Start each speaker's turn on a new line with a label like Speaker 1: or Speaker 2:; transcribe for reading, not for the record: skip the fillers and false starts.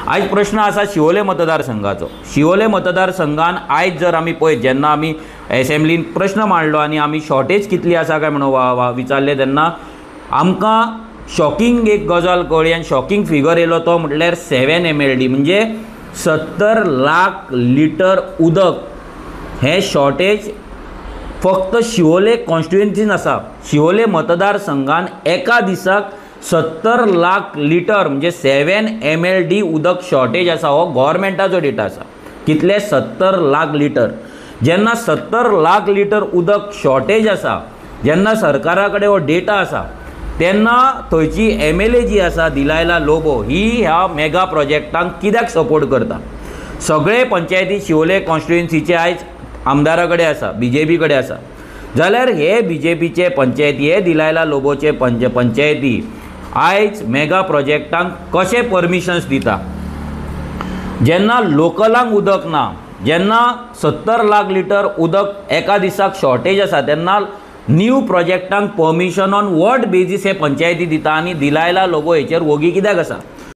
Speaker 1: आयज प्रश्न आसा शिवोले मतदारसंघाचो। शिवोले मतदारसंघान आयज जर आमी पळयत, जेन्ना आमी एसेंब्लीन प्रश्न मांडलो आनी आमी शॉर्टेज कितली आसा काय म्हणून विचारले, तेन्ना आमकां शॉकिंग एक गजाल कळ्ळी आनी शॉकिंग फिगर येयलो तो म्हटल्यार 7 MLD म्हणजे 70 लाख लिटर उदक हे शॉर्टेज फक्त शिवोले कॉन्स्टिट्युएन्सीन आसा। शिवोले मतदारसंघान एका दिसाक 70 लाख लिटर म्हणजे 7 MLD उदक शॉर्टेज आसा। हो गव्हर्मेंटाचो डेटा आसा। कितले? 70 लाख लिटर। जेन्ना 70 लाख लिटर उदक शॉर्टेज आसा, जेन्ना सरकारा कडेन हो डेटा आसा, तेन्ना थंयची MLA जी आसा दिलायला लोबो ही ह्या मेगा प्रोजेक्टांक कित्याक सपोर्ट करता? सगळे पंचायती शिवोले कॉन्स्टिट्युएन्सीचे आयज आमदारा कडेन आसा, BJP कडेन आसा, जाल्यार हे BJPचे पंचायती, हे दिलायला लोबोचे पंचायती आयज मेगा प्रोजेक्टांक कशे परमिशन्स दिता? जेन्ना लोकलांक उदक ना, जेन्ना 70 लाख लिटर उदक एका दिसाक शॉर्टेज आसा, तेन्ना न्यू प्रोजेक्टांक परमिशन ऑन वॉट बेजीस हे पंचायती दिता आनी दिलायला लोबो हेचेर वगी कित्याक आसा?